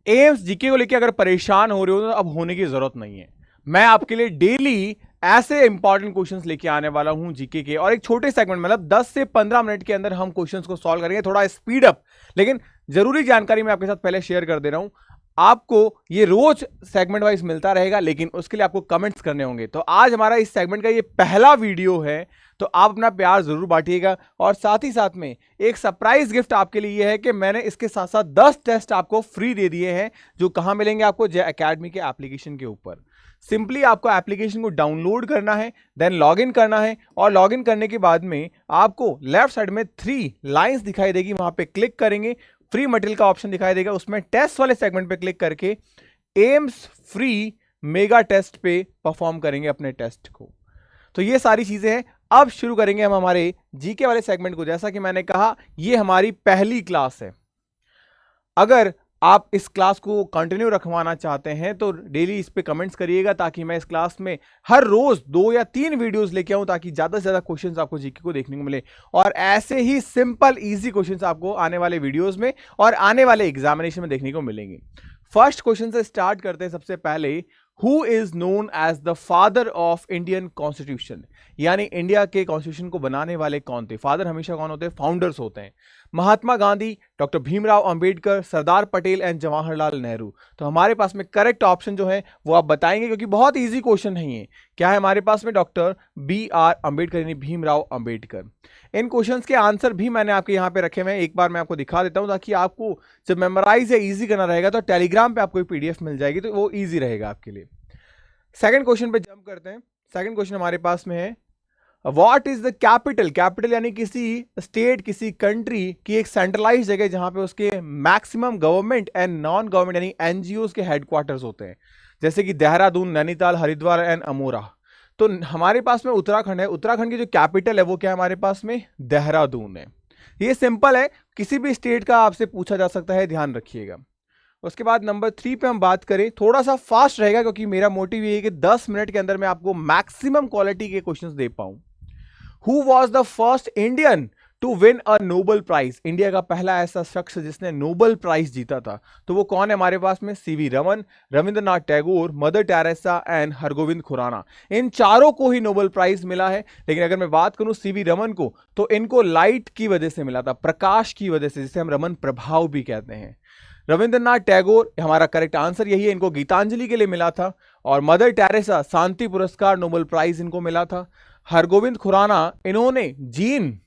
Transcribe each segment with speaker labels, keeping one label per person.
Speaker 1: AIIMS GK को लेकर अगर परेशान हो रहे हो तो अब होने की जरूरत नहीं है। मैं आपके लिए डेली ऐसे इंपॉर्टेंट क्वेश्चंस लेके आने वाला हूं जीके के, और एक छोटे सेगमेंट मतलब 10 से 15 मिनट के अंदर हम क्वेश्चंस को सॉल्व करेंगे, थोड़ा स्पीड अप। लेकिन जरूरी जानकारी मैं आपके साथ पहले शेयर कर दे रहा हूं, आपको ये रोज सेगमेंट वाइज मिलता रहेगा, लेकिन उसके लिए आपको कमेंट्स करने होंगे। तो आज हमारा इस सेगमेंट का ये पहला वीडियो है, तो आप अपना प्यार जरूर बांटिएगा। और साथ ही साथ में एक सरप्राइज गिफ्ट आपके लिए यह है कि मैंने इसके साथ साथ 10 टेस्ट आपको फ्री दे दिए हैं, जो कहां मिलेंगे आपको, जे एकेडमी के एप्लीकेशन के ऊपर। सिंपली आपको एप्लीकेशन को डाउनलोड करना है, देन लॉगिन करना है, और लॉगिन करने के बाद में आपको लेफ्ट साइड में 3 लाइंस दिखाई देगी, वहां पे क्लिक करेंगे, फ्री मटेरियल का ऑप्शन दिखाई देगा, उसमें टेस्ट वाले सेगमेंट पे क्लिक करके एम्स फ्री मेगा टेस्ट पे परफॉर्म करेंगे अपने टेस्ट को। तो ये सारी चीजें हैं। अब शुरू करेंगे हम हमारे जीके वाले सेगमेंट को। जैसा कि मैंने कहा, ये हमारी पहली क्लास है। अगर आप इस क्लास को कंटिन्यू रखवाना चाहते हैं तो डेली इस पे कमेंट्स करिएगा, ताकि मैं इस क्लास में हर रोज 2 या 3 वीडियोस लेके आऊं, ताकि ज्यादा से ज्यादा क्वेश्चंस आपको जीके को देखने को मिले। और ऐसे ही सिंपल इजी क्वेश्चंस आपको आने वाले वीडियोस में और आने वाले एग्जामिनेशन में देखने को मिलेंगे। फर्स्ट क्वेश्चन से स्टार्ट करते हैं। सबसे पहले, who is known as the father of Indian constitution, यानी इंडिया के कॉन्स्टिट्यूशन को बनाने वाले कौन थे? फादर हमेशा कौन होते हैं? फाउंडर्स होते हैं। Mahatma Gandhi, doctor Bhimrao Ambedkar, Sardar Patel and Jawaharlal Nehru. तो हमारे पास में करेक्ट ऑप्शन जो है वो आप बताएंगे, क्योंकि बहुत इजी क्वेश्चन है ये। क्या है हमारे पास में? डॉक्टर BR अंबेडकर, यानी भीमराव अंबेडकर। इन क्वेश्चंस के आंसर भी मैंने आपके यहाँ पे रखे हुए हैं, एक बार मैं आपको दिखा देता हूं, ताकि आपको जब मेमोराइज या इजी करना रहेगा तो टेलीग्राम पे आपको PDF मिल जाएगी, तो वो इजी रहेगा आपके लिए। सेकंड क्वेश्चन पे जंप करते हैं। सेकंड क्वेश्चन हमारे पास में है, what is the capital? Capital यानी किसी स्टेट, किसी कंट्री की एक सेंट्रलाइज जगह जहां पे उसके maximum government and non government यानी NGOs के हेडक्वार्टर्स होते हैं, जैसे कि देहरादून, नैनीताल, हरिद्वार एंड अमोरा। तो हमारे पास में उत्तराखंड है। उत्तराखंड की जो कैपिटल है वो क्या है हमारे पास में? देहरादून है। ये सिंपल है, किसी भी स्टेट का आपसे पूछा जा सकता है, ध्यान रखिएगा। उसके बाद नंबर 3 पे हम बात करें, थोड़ा सा फास्ट रहेगा, क्योंकि मेरा मोटिव ये है कि 10 मिनट के अंदर मैं आपको मैक्सिमम क्वालिटी के क्वेश्चंस दे पाऊं। Who was the first Indian to win a Nobel prize? India का पहला ऐसा शख्स जिसने नोबेल प्राइज जीता था, तो वो कौन है हमारे पास में? CV Raman, Rabindranath Tagore, Mother Teresa and Hargobind Khorana. इन चारों को ही नोबेल प्राइज मिला है। लेकिन अगर मैं बात करूं CV रमन को, तो इनको लाइट की वजह से मिला था, प्रकाश की वजह से, जिसे हम रमन प्रभाव भी कहते हैं। रविंद्रनाथ टैगोर, हमारा करेक्ट आंसर यही है, इनको गीतांजलि के लिए मिला था। और मदर टेरेसा, शांति पुरस्कार, नोबेल प्राइज इनको मिला था। हरगोविंद खुराना, इन्होंने जीन,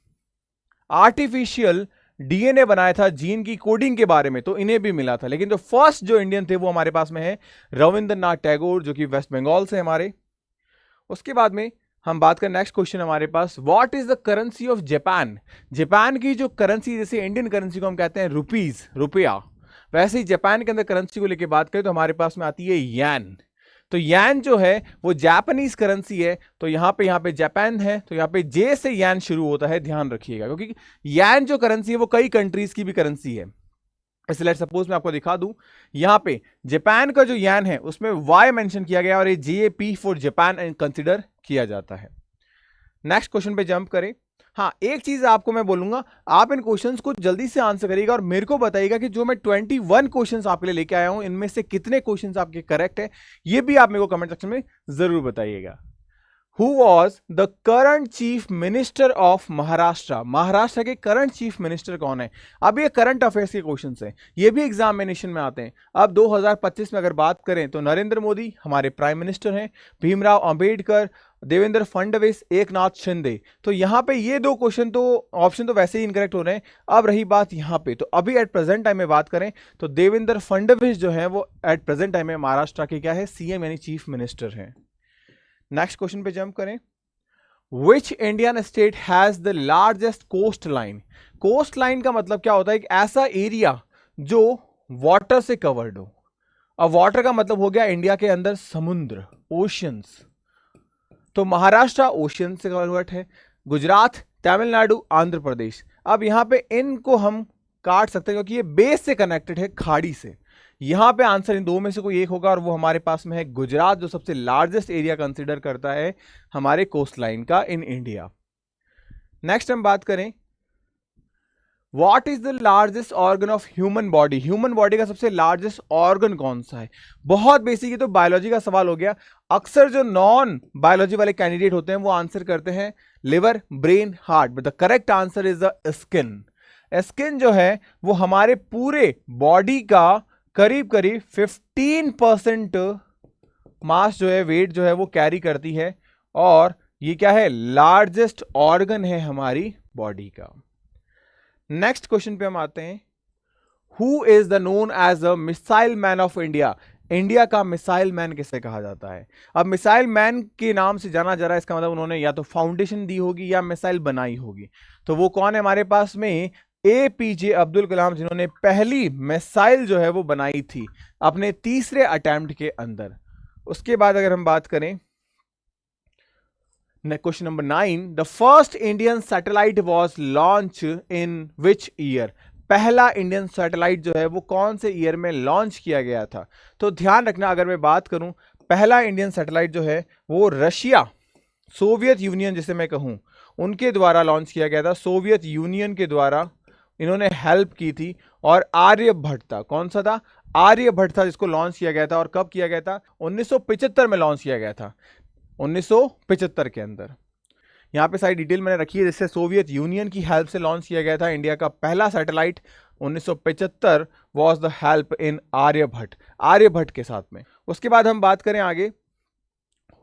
Speaker 1: आर्टिफिशियल DNA बनाया था, जीन की कोडिंग के बारे में, तो इन्हें भी मिला था। लेकिन जो फर्स्ट जो इंडियन थे वो हमारे पास में है रविंद्रनाथ टैगोर, जो कि वेस्ट बंगाल से हमारे। उसके बाद में हम बात करें, नेक्स्ट क्वेश्चन हमारे पास, what is the currency of Japan? Japan की जो करेंसी, जैसे इंडियन करेंसी को हम कहते हैं रुपीज, रुपया, वैसे ही जापान के अंदर करेंसी को लेके बात करें तो हमारे पास में आती है येन। तो येन जो है वो जापानीज करेंसी है। तो यहाँ पे जापान है, तो यहाँ पे जे से येन शुरू होता है, ध्यान रखिएगा, क्योंकि येन जो करेंसी है वो कई कंट्रीज की भी करेंसी है। इसलिए सपोज मैं आपको दिखा दूं, यहाँ पे जापान का जो येन है उसमें Y मेंशन किया गया, और ये JP फॉर जापान कंसिडर किया जाता है। नेक्स्ट क्वेश्चन पे जंप करें। हाँ, एक चीज आपको मैं बोलूंगा, आप इन क्वेश्चंस को जल्दी से आंसर करिएगा और मेरे को बताइएगा कि जो मैं 21 क्वेश्चंस आपके लिए लेके आया हूं, इनमें से कितने क्वेश्चंस आपके करेक्ट है, ये भी आप मेरे को कमेंट सेक्शन में जरूर बताइएगा। Who was the current chief minister of Maharashtra? Maharashtra के करंट चीफ मिनिस्टर कौन है? अब ये करंट अफेयर्स के क्वेश्चंस हैं, ये भी एग्जामिनेशन में आते हैं। अब 2025 में अगर बात करें तो नरेंद्र मोदी हमारे प्राइम मिनिस्टर हैं, भीमराव अंबेडकर, देवेंद्र फडणवीस, एकनाथ शिंदे। तो यहाँ पे ये 2 क्वेश्चन तो ऑप्शन तो वैसे ही इनकरेक्ट हो रहे हैं। अब रही बात यहाँ पे, तो अभी एट प्रेजेंट टाइम में बात करें तो देवेंद्र फडणवीस जो है वो एट प्रेजेंट टाइम में महाराष्ट्र के क्या है? CM यानी चीफ मिनिस्टर हैं। नेक्स्ट क्वेश्चन पे जंप करें, which Indian state has the largest coast line? Coast line का मतलब क्या होता है? एक ऐसा एरिया जो वाटर से कवर्ड हो। अब वाटर का मतलब हो गया इंडिया के अंदर समुद्र, ओशियंस। तो महाराष्ट्र ओशियन से कवर्ड है, गुजरात, तमिलनाडु, आंध्र प्रदेश। अब यहां पे इनको हम काट सकते हैं क्योंकि ये बेस से कनेक्टेड है, खाड़ी से। यहां पे आंसर इन 2 में से कोई एक होगा, और वो हमारे पास में है गुजरात, जो सबसे लार्जेस्ट एरिया कंसीडर करता है हमारे कोस्ट लाइन का इन इंडिया। नेक्स्ट हम बात करें, what is the largest organ of human body, human body का सबसे लार्जेस्ट ऑर्गन कौन सा है? बहुत बेसिक, ये तो बायोलॉजी का सवाल हो गया। अक्सर जो नॉन बायोलॉजी वाले कैंडिडेट होते हैं वो आंसर करते हैं liver, brain, heart, but the correct answer is the skin. Skin जो है वो हमारे पूरे बॉडी का करीब करीब 15% मास जो है, वेट जो है वो कैरी करती है, और ये क्या है, लार्जेस्ट ऑर्गन है हमारी बॉडी का। नेक्स्ट क्वेश्चन पे हम आते हैं, who is the known as a missile man of India, India का मिसाइल मैन किसे कहा जाता है? अब मिसाइल मैन के नाम से जाना जा रहा है, इसका मतलब उन्होंने या तो फाउंडेशन दी होगी या मिसाइल बनाई होगी। तो वो कौन है हमारे पास में? APJ अब्दुल कलाम, जिन्होंने पहली मिसाइल जो है वो बनाई थी अपने तीसरे अटेम्प्ट के अंदर। उसके बाद अगर हम बात करें question number 9, the first Indian satellite was launch in which year, पहला इंडियन सैटेलाइट जो है वो कौन से ईयर में लॉन्च किया गया था? तो ध्यान रखना, अगर मैं बात करूं, पहला इंडियन सैटेलाइट जो है वो रशिया, सोवियत यूनियन जिसे मैं कहूं, उनके द्वारा लॉन्च किया गया था। सोवियत यूनियन के द्वारा इन्होंने हेल्प की थी। और आर्यभट्ट था, कौन सा था? आर्यभट्ट था, जिसको लॉन्च किया गया था। और कब किया गया था? 1975 में लॉन्च किया गया था, 1975 के अंदर। यहां पे सारी डिटेल मैंने रखी है, जिससे सोवियत यूनियन की हेल्प से लॉन्च किया गया था इंडिया का पहला satellite 1975 was the help in Aryabhata, Aryabhata के साथ में। उसके बाद हम बात करें आगे,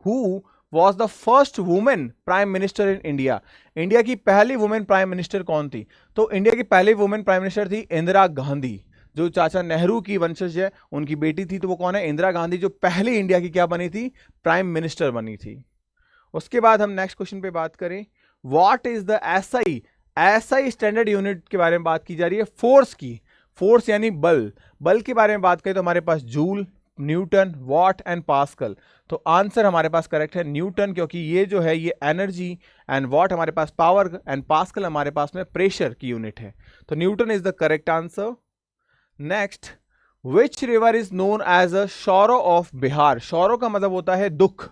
Speaker 1: who was the first women prime minister in India, India की पहली वुमेन प्राइम मिनिस्टर कौन थी? तो इंडिया की पहली वुमेन प्राइम मिनिस्टर थी इंदिरा गांधी, जो चाचा नेहरू की वंशज है, उनकी बेटी थी। तो वो कौन है? इंदिरा गांधी, जो पहली इंडिया की क्या बनी थी? प्राइम मिनिस्टर बनी थी। उसके बाद हम नेक्स्ट क्वेश्चन पे बात करें, what is the SI, SI standard unit के बारे में बात की जा रही है, फोर्स की, फोर्स यानी बल, बल के बारे में बात करें तो हमारे पास joule, newton, watt and pascal. तो आंसर हमारे पास करेक्ट है न्यूटन, क्योंकि ये जो है ये एनर्जी, एंड वॉट हमारे पास पावर, एंड पास्कल हमारे पास में प्रेशर की यूनिट है। तो Newton is the correct answer. Next, which river is known as a sorrow of Bihar, sorrow का मतलब होता है दुख,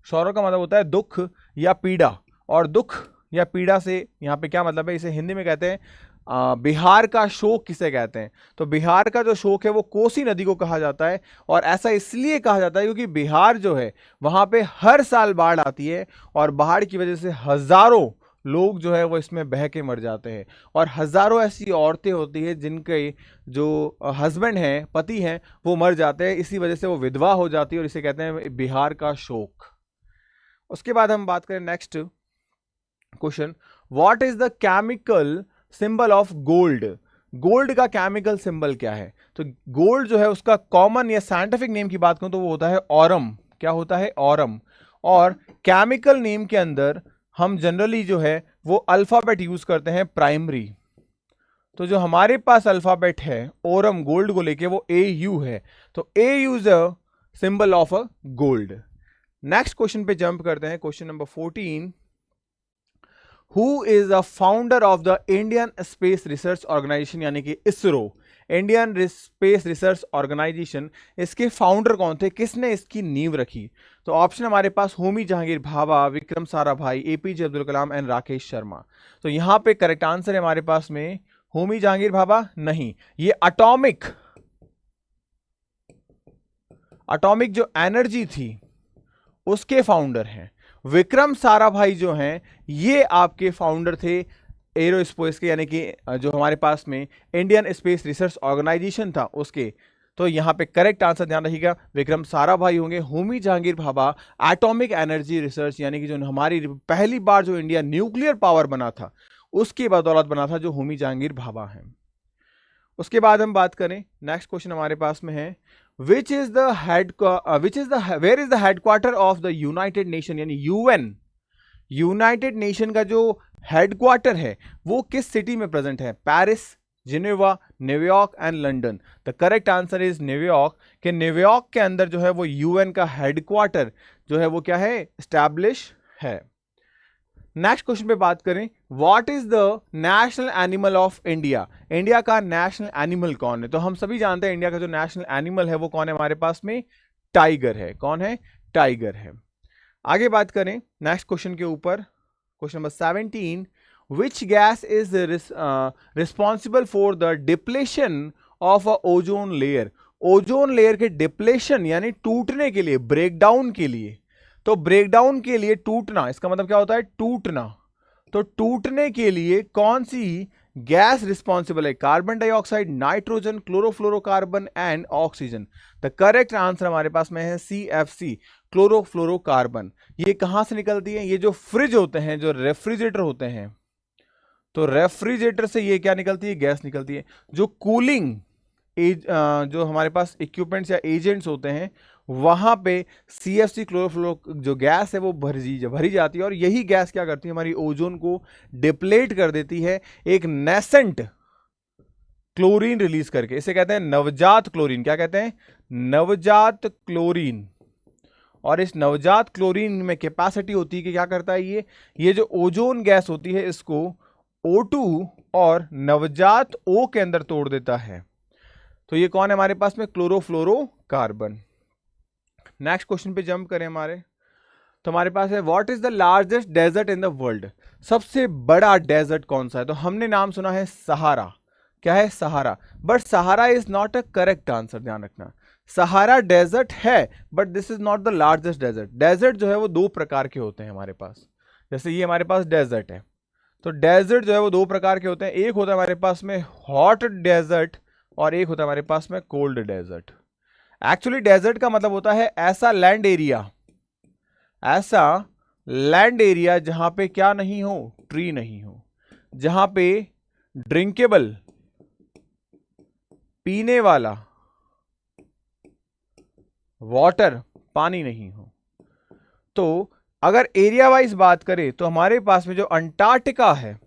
Speaker 1: शोरो का मतलब होता है दुख या पीड़ा, और दुख या पीड़ा से यहाँ पे क्या मतलब है, इसे हिंदी में कहते हैं बिहार का शोक किसे कहते हैं? तो बिहार का जो शोक है वो कोसी नदी को कहा जाता है। और ऐसा इसलिए कहा जाता है क्योंकि बिहार जो है वहां पे हर साल बाढ़ आती है, और बाढ़ की वजह से हजारों लोग जो है वो इसमें बह के मर जाते हैं, और हजारों ऐसी औरतें होती है जिनके जो हस्बैंड हैं, पति हैं, वो मर जाते हैं, इसी वजह से वो विधवा हो जाती है, और इसे कहते हैं बिहार का शोक। उसके बाद हम बात करें next question, what is the chemical symbol of gold, gold का केमिकल सिंबल क्या है? तो गोल्ड जो है उसका कॉमन या साइंटिफिक नेम की बात करूं तो वो होता है ऑरम, क्या होता है? ऑरम। और केमिकल नेम के अंदर हम जनरली जो है वो अल्फाबेट यूज करते हैं प्राइमरी। तो जो हमारे पास अल्फाबेट है ओरम गोल्ड को लेके वो AU है, तो AU is a symbol of a gold. Next question पे जंप करते हैं, question number 14, who is the founder of the Indian space research organisation, यानी कि ISRO, Indian space research organisation, इसके फाउंडर कौन थे, किसने इसकी नींव रखी? तो ऑप्शन हमारे पास होमी जहांगीर भाभा, विक्रम साराभाई, APJ अब्दुल कलाम एंड राकेश शर्मा। तो यहां पे करेक्ट आंसर है हमारे पास में होमी जहांगीर भाभा नहीं, ये अटॉमिक जो एनर्जी थी उसके फाउंडर हैं। विक्रम साराभाई जो हैं ये आपके फाउंडर थे एरोस्पेस के, यानी कि जो हमारे पास में इंडियन स्पेस रिसर्च ऑर्गेनाइजेशन था उसके। तो यहां पे करेक्ट आंसर ध्यान रखिएगा, विक्रम साराभाई होंगे। Homi Jehangir Bhabha atomic energy research, यानी कि जो हमारी पहली बार जो इंडिया न्यूक्लियर पावर बना था उसकी बदौलत बना था, जो होमी जहांगीर भाभा हैं। उसके बाद हम बात करें, नेक्स्ट क्वेश्चन हमारे पास में है, which is the where is the headquarter of the United Nation, यानी UN, यूनाइटेड नेशन का जो हेडक्वार्टर है वो किस सिटी में प्रेजेंट है? Paris, Geneva, New York and London. The correct answer is New York, कि न्यूयॉर्क के अंदर जो है वो UN का हेडक्वार्टर जो है वो क्या है? एस्टैब्लिश है। नेक्स्ट क्वेश्चन पे बात करें, what is the national animal of India, India का नेशनल एनिमल कौन है? तो हम सभी जानते हैं इंडिया का जो नेशनल एनिमल है वो कौन है हमारे पास में? टाइगर है। कौन है? टाइगर है। आगे बात करें नेक्स्ट क्वेश्चन के ऊपर, question number 17, which gas is responsible for the depletion of a ozone layer. Ozone layer के डिप्लेशन यानी टूटने के लिए, ब्रेकडाउन के लिए, तो ब्रेकडाउन के लिए टूटना, इसका मतलब क्या होता है, टूटना। तो टूटने के लिए कौन सी गैस रिस्पॉन्सिबल है, carbon dioxide, nitrogen, chlorofluorocarbon and oxygen. The correct answer हमारे पास में है CFC, क्लोरोफ्लोरोकार्बन। ये कहां से निकलती है, ये जो फ्रिज होते हैं, जो रेफ्रिजरेटर होते हैं, तो रेफ्रिजरेटर से ये क्या निकलती है, गैस निकलती है। जो कूलिंग जो हमारे पास इक्विपमेंट्स या एजेंट्स होते हैं, वहां पे CFC क्लोरोफ्लोरो जो गैस है वो भरी जाती है, और यही गैस क्या करती है, हमारी ओजोन को डिप्लेट कर देती है, एक नेसेंट क्लोरीन रिलीज करके। इसे कहते हैं नवजात क्लोरीन। क्या कहते हैं, नवजात क्लोरीन। और इस नवजात क्लोरीन में कैपेसिटी होती है कि क्या करता है, ये जो ओजोन गैस होती है इसको O2 और नवजात O के अंदर तोड़ देता है। तो ये कौन है हमारे पास में, क्लोरोफ्लोरोकार्बन। नेक्स्ट क्वेश्चन पे जंप करें हमारे, तो हमारे पास है what is the largest desert in the world. सबसे बड़ा डेजर्ट कौन सा है, तो हमने नाम सुना है सहारा। क्या है, Sahara. But Sahara is not a correct answer, ध्यान रखना। सहारा डेजर्ट है but this is not the largest desert. Desert जो है वो दो प्रकार के होते हैं हमारे पास। जैसे ये हमारे पास डेजर्ट है, तो डेजर्ट जो है वो दो प्रकार के होते हैं। एक होता है हमारे पास में हॉट डेजर्ट और एक होता है हमारे पास में कोल्ड डेजर्ट। एक्चुअली डेजर्ट का मतलब होता है ऐसा लैंड एरिया, ऐसा लैंड एरिया जहां पे क्या नहीं हो, ट्री नहीं हो, जहां पे ड्रिंकेबल, पीने वाला वाटर, पानी नहीं हो। तो अगर एरिया वाइज बात करें तो हमारे पास में जो अंटार्कटिका है,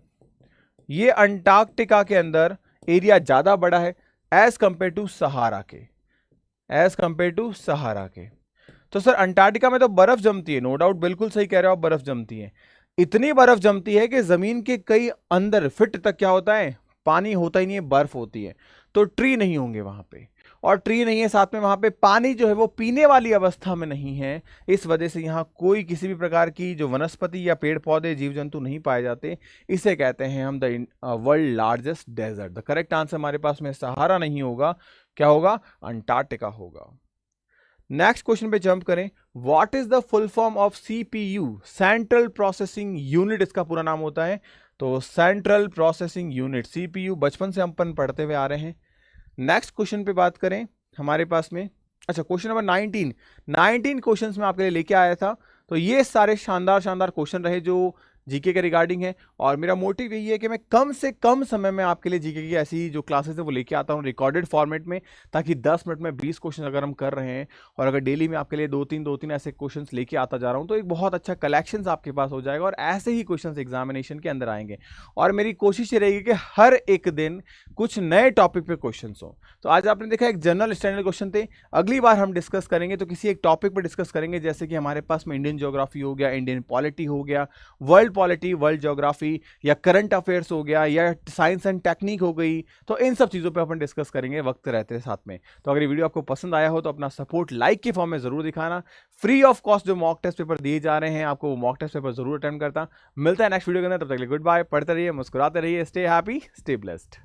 Speaker 1: ये अंटार्कटिका के अंदर एरिया ज्यादा बड़ा है एज कंपेयर टू सहारा के, एज कंपेयर टू सहारा के। तो सर अंटार्कटिका में तो बर्फ जमती है, नो डाउट, बिल्कुल सही कह रहे हो आप, बर्फ जमती है। इतनी बर्फ जमती है कि जमीन के कई अंदर फिट तक क्या होता है, पानी होता ही नहीं है, बर्फ होती है। तो ट्री नहीं होंगे वहां पे, और ट्री नहीं है, साथ में वहां पे पानी जो है वो पीने वाली अवस्था में नहीं है। इस वजह से यहां कोई किसी भी प्रकार की जो वनस्पति या पेड़ पौधे, जीव जंतु नहीं पाए जाते। इसे कहते हैं हम the world largest desert. The correct answer हमारे पास में सहारा नहीं होगा, क्या होगा, अंटार्कटिका होगा। नेक्स्ट क्वेश्चन पे जंप करें, what is the full form of CPU, central processing unit इसका पूरा नाम होता है। तो सेंट्रल प्रोसेसिंग यूनिट, CPU, बचपन से हम पढ़ते हुए आ रहे हैं। नेक्स्ट क्वेश्चन पे बात करें हमारे पास में, अच्छा क्वेश्चन नंबर 19 क्वेश्चंस में आपके लिए लेके आया था। तो ये सारे शानदार क्वेश्चन रहे जो जीके के रिगार्डिंग है, और मेरा मोटिव यही है कि मैं कम से कम समय में आपके लिए जीके की ऐसी जो क्लासेस है वो लेके आता हूँ रिकॉर्डेड फॉर्मेट में, ताकि 10 मिनट में 20 क्वेश्चन अगर हम कर रहे हैं, और अगर डेली में आपके लिए दो तीन ऐसे क्वेश्चंस लेके आता जा रहा हूँ, तो एक बहुत अच्छा कलेक्शन आपके पास हो जाएगा, और ऐसे ही क्वेश्चन एग्जामिनेशन के अंदर आएंगे। और मेरी कोशिश ये रहेगी कि हर एक दिन कुछ नए टॉपिक पे क्वेश्चन हो। तो आज आपने देखा एक जनरल स्टैंडर्ड क्वेश्चन थे, अगली बार हम डिस्कस करेंगे तो किसी एक टॉपिक पर डिस्कस करेंगे, जैसे कि हमारे पास में इंडियन ज्योग्राफी हो गया, इंडियन पॉलिटी हो गया, वर्ल्ड पॉलिटी, वर्ल्ड ज्योग्राफी, या करंट अफेयर्स हो गया, या साइंस एंड टेक्निक हो गई। तो इन सब चीजों पे अपन डिस्कस करेंगे वक्त रहते साथ में। तो अगर ये वीडियो आपको पसंद आया हो तो अपना सपोर्ट लाइक के फॉर्म में जरूर दिखाना। फ्री ऑफ कॉस्ट जो मॉक टेस्ट पेपर दिए जा रहे हैं आपको, वो मॉक टेस्ट पेपर जरूर अटेम्प्ट करता। मिलता है नेक्स्ट वीडियो के अंदर, तब तक के लिए गुड बाय। पढ़ते रहिए, मुस्कुराते रहिए, स्टे हैप्पी, स्टे ब्लेस्ड।